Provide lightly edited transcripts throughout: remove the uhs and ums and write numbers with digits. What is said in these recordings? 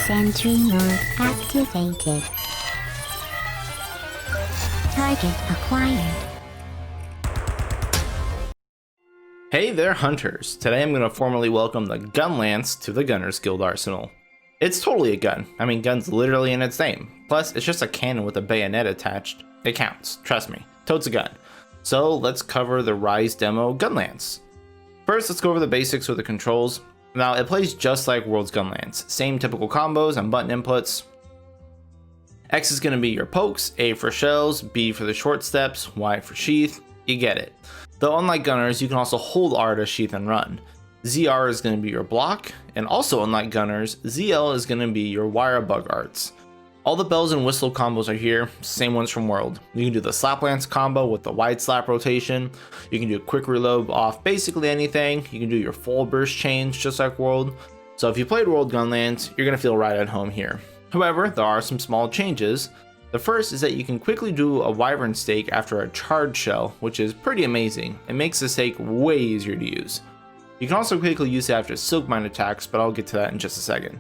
Sentry mode activated. Target acquired. Hey there, hunters! Today I'm going to formally welcome the Gunlance to the Gunner's Guild arsenal. It's totally a gun. I mean, gun's literally in its name. Plus, it's just a cannon with a bayonet attached. It counts, trust me. Totes a gun. So let's cover the Rise demo Gunlance. First, let's go over the basics with the controls. Now, it plays just like World's Gunlance. Same typical combos and button inputs. X is going to be your pokes, A for shells, B for the short steps, Y for sheath. You get it. Though unlike Gunners, you can also hold R to sheath and run. ZR is going to be your block, and also unlike Gunners, ZL is going to be your wire bug arts. All the bells and whistle combos are here, same ones from World. You can do the slap lance combo with the wide slap rotation. You can do a quick reload off basically anything. You can do your full burst chains just like World. So if you played World Gunlance, you're going to feel right at home here. However, there are some small changes. The first is that you can quickly do a wyvern stake after a charge shell, which is pretty amazing. It makes the stake way easier to use. You can also quickly use it after Silkbind attacks, but I'll get to that in just a second.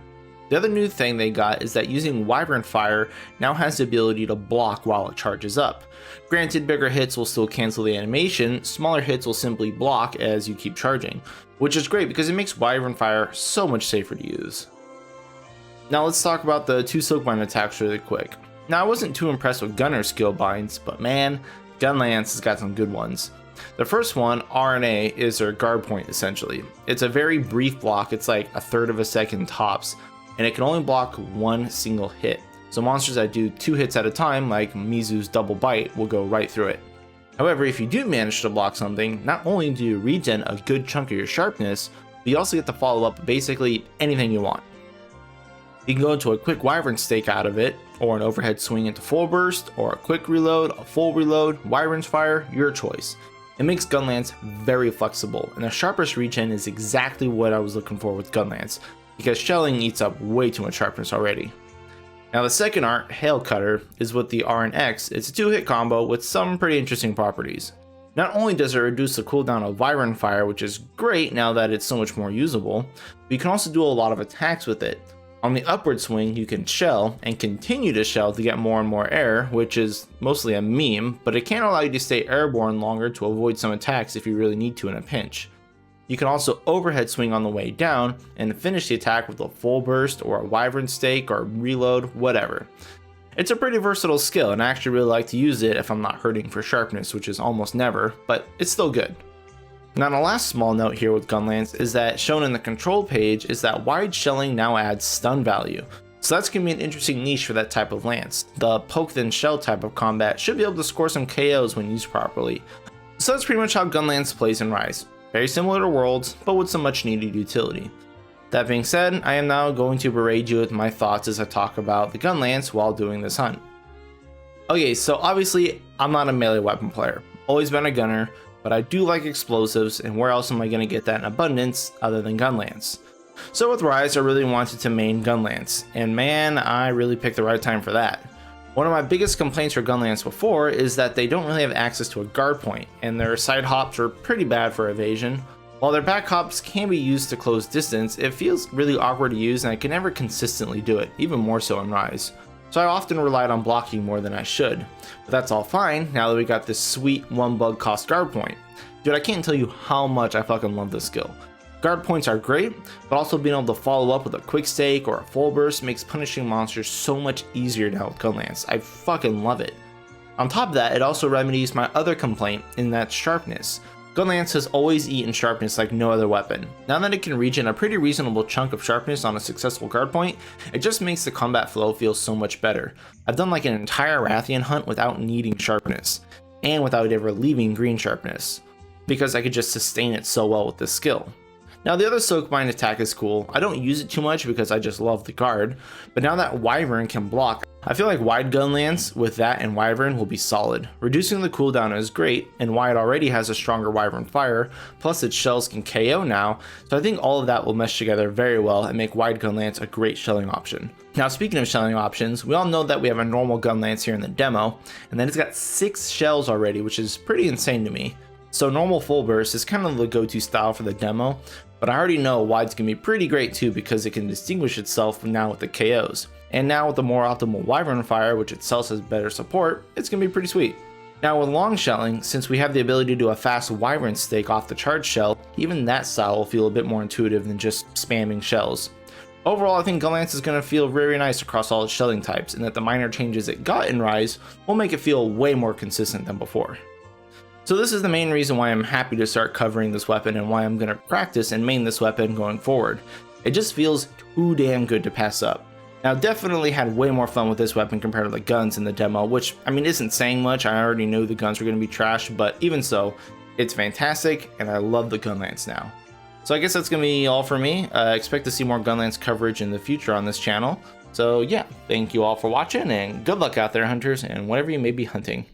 The other new thing they got is that using Wyvern Fire now has the ability to block while it charges up. Granted, bigger hits will still cancel the animation, smaller hits will simply block as you keep charging, which is great because it makes Wyvern Fire so much safer to use. Now let's talk about the two Silkbind attacks really quick. Now I wasn't too impressed with Gunner's skill binds, but man, Gunlance has got some good ones. The first one, RNA, is their guard point essentially. It's a very brief block, it's like a third of a second tops, and it can only block one single hit. So monsters that do 2 hits at a time, like Mizu's double bite, will go right through it. However, if you do manage to block something, not only do you regen a good chunk of your sharpness, but you also get to follow up basically anything you want. You can go into a quick wyvern stake out of it, or an overhead swing into full burst, or a quick reload, a full reload, wyvern's fire, your choice. It makes Gunlance very flexible, and the sharpest regen is exactly what I was looking for with Gunlance, because shelling eats up way too much sharpness already. Now the second art, Hail Cutter, is with the RNX. It's a 2-hit combo with some pretty interesting properties. Not only does it reduce the cooldown of Wyvern Fire, which is great now that it's so much more usable, but you can also do a lot of attacks with it. On the upward swing, you can shell and continue to shell to get more and more air, which is mostly a meme, but it can allow you to stay airborne longer to avoid some attacks if you really need to in a pinch. You can also overhead swing on the way down and finish the attack with a full burst or a wyvern stake or reload, whatever. It's a pretty versatile skill, and I actually really like to use it if I'm not hurting for sharpness, which is almost never, but it's still good. Now the last small note here with Gunlance is that shown in the control page is that wide shelling now adds stun value. So that's going to be an interesting niche for that type of lance. The poke then shell type of combat should be able to score some KOs when used properly. So that's pretty much how Gunlance plays in Rise. Very similar to Worlds, but with some much needed utility. That being said, I am now going to berate you with my thoughts as I talk about the Gunlance while doing this hunt. Okay, so obviously I'm not a melee weapon player, always been a gunner, but I do like explosives, and where else am I going to get that in abundance other than Gunlance? So with Rise I really wanted to main Gunlance, and man, I really picked the right time for that. One of my biggest complaints for Gunlance before is that they don't really have access to a guard point, and their side hops are pretty bad for evasion. While their back hops can be used to close distance, it feels really awkward to use and I can never consistently do it, even more so in Rise. So I often relied on blocking more than I should. But that's all fine now that we got this sweet 1 bug cost guard point. Dude, I can't tell you how much I fucking love this skill. Guard points are great, but also being able to follow up with a quick stake or a full burst makes punishing monsters so much easier now with Gunlance. I fucking love it. On top of that, it also remedies my other complaint, in that sharpness. Gunlance has always eaten sharpness like no other weapon. Now that it can regen a pretty reasonable chunk of sharpness on a successful guard point, it just makes the combat flow feel so much better. I've done like an entire Rathian hunt without needing sharpness, and without ever leaving green sharpness, because I could just sustain it so well with this skill. Now the other Silkbind attack is cool. I don't use it too much because I just love the guard, but now that Wyvern can block, I feel like wide Gunlance with that and Wyvern will be solid. Reducing the cooldown is great, and wide already has a stronger Wyvern fire, plus its shells can KO now, so I think all of that will mesh together very well and make wide Gunlance a great shelling option. Now speaking of shelling options, we all know that we have a normal Gunlance here in the demo, and then it's got 6 shells already, which is pretty insane to me. So normal full burst is kind of the go-to style for the demo, but I already know why it's going to be pretty great too, because it can distinguish itself now with the KOs. And now with the more optimal Wyvern Fire, which itself has better support, it's going to be pretty sweet. Now with long shelling, since we have the ability to do a fast Wyvern stake off the charge shell, even that style will feel a bit more intuitive than just spamming shells. Overall, I think Gunlance is going to feel very nice across all its shelling types, and that the minor changes it got in Rise will make it feel way more consistent than before. So this is the main reason why I'm happy to start covering this weapon and why I'm going to practice and main this weapon going forward. It just feels too damn good to pass up. Now definitely had way more fun with this weapon compared to the guns in the demo, which I mean isn't saying much. I already knew the guns were going to be trash, but even so, it's fantastic and I love the Gunlance now. So I guess that's going to be all for me. Expect to see more Gunlance coverage in the future on this channel. So yeah, thank you all for watching and good luck out there, hunters, and whatever you may be hunting.